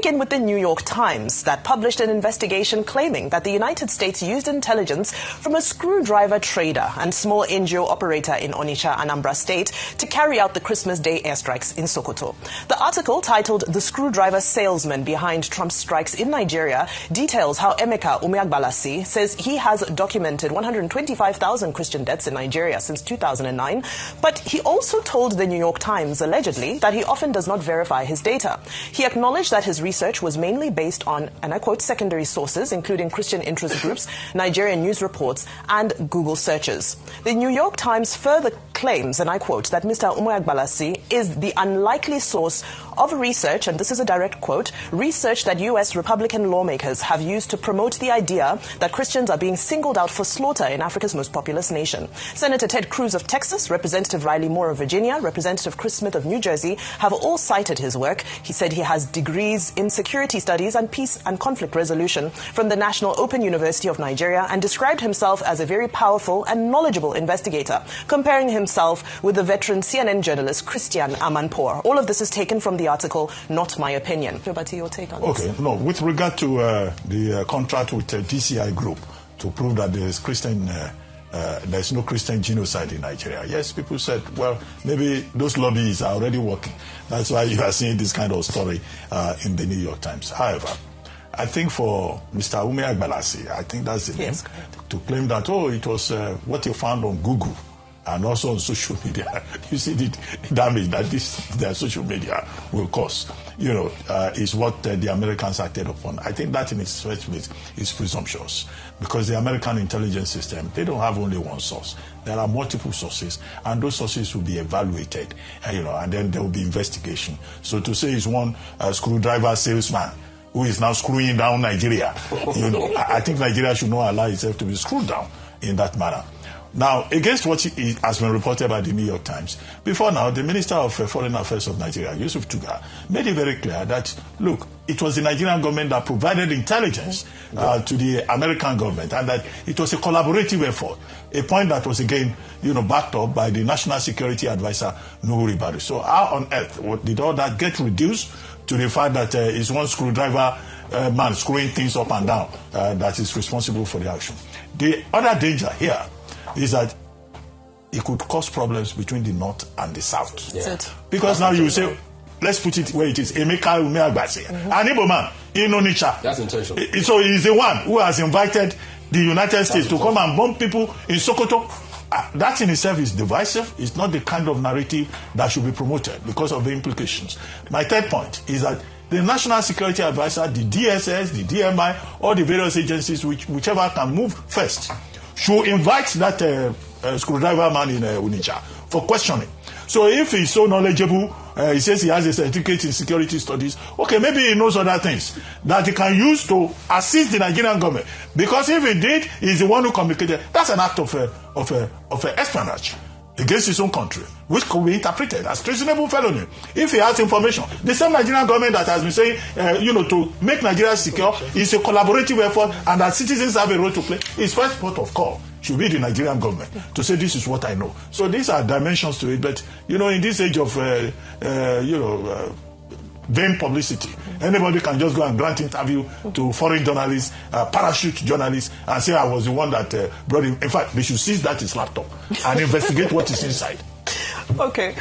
begin with the New York Times that published an investigation claiming that the United States used intelligence from a screwdriver trader and small NGO operator in Onitsha, Anambra State to carry out the Christmas Day airstrikes in Sokoto. The article, titled "The Screwdriver Salesman Behind Trump's Strikes in Nigeria," details how Emeka Umeagbalasi says he has documented 125,000 Christian deaths in Nigeria since 2009, but he also told the New York Times, allegedly, that he often does not verify his data. He acknowledged that his research was mainly based on, and I quote, secondary sources, including Christian interest groups, Nigerian news reports, and Google searches. The New York Times further claims, and I quote, that Mr. Umeagbalasi is the unlikely source of research, and this is a direct quote, research that U.S. Republican lawmakers have used to promote the idea that Christians are being singled out for slaughter in Africa's most populous nation. Senator Ted Cruz of Texas, Representative Riley Moore of Virginia, Representative Chris Smith of New Jersey have all cited his work. He said he has degrees in security studies and peace and conflict resolution from the National Open University of Nigeria and described himself as a very powerful and knowledgeable investigator, comparing himself with the veteran CNN journalist Christian Amanpour. All of this is taken from the article, not my opinion. Abati, your take on this? Okay, no, with regard to the contract with DCI Group to prove that there's no Christian genocide in Nigeria. Yes, people said, well, maybe those lobbies are already working. That's why you are seeing this kind of story in the New York Times. However, I think for Mr. Umeagbalasi, I think that's the name, to claim that, oh, it was what you found on Google and also on social media. You see the damage that their social media will cause, is what the Americans acted upon. I think that in its first place is presumptuous, because the American intelligence system, they don't have only one source. There are multiple sources, and those sources will be evaluated, and then there will be investigation. So to say it's one screwdriver salesman who is now screwing down Nigeria, I think Nigeria should not allow itself to be screwed down in that manner. Now, against what has been reported by the New York Times, before now, the Minister of Foreign Affairs of Nigeria, Yusuf Tuga, made it very clear that, look, it was the Nigerian government that provided intelligence to the American government, and that it was a collaborative effort, a point that was, again, backed up by the National Security Advisor, Nuhu Ribadu. So how on earth did all that get reduced to the fact that it's one screwdriver man screwing things up and down that is responsible for the action? The other danger here is that it could cause problems between the North and the South. Yeah. Because now you say, let's put it where it is, Emeka Umeagbalasi, an Igbo man in Onitsha. That's intentional. So he's the one who has invited the United States to come and bomb people in Sokoto. That in itself is divisive. It's not the kind of narrative that should be promoted because of the implications. My third point is that the National Security Advisor, the DSS, the DMI, all the various agencies, whichever can move first, should invite that screwdriver man in Onitsha for questioning. So if he's so knowledgeable, he says he has a certificate in security studies, okay, maybe he knows other things that he can use to assist the Nigerian government. Because if he did, he's the one who communicated. That's an act of espionage against his own country, which could be interpreted as treasonable felony if he has information. The same Nigerian government that has been saying, to make Nigeria secure is a collaborative effort, and that citizens have a role to play. His first port of call should be the Nigerian government to say, this is what I know. So these are dimensions to it. But, in this age of, vain publicity, anybody can just go and grant interview to foreign journalists, parachute journalists, and say, I was the one that brought him. In fact, they should seize that his laptop and investigate what is inside. Okay.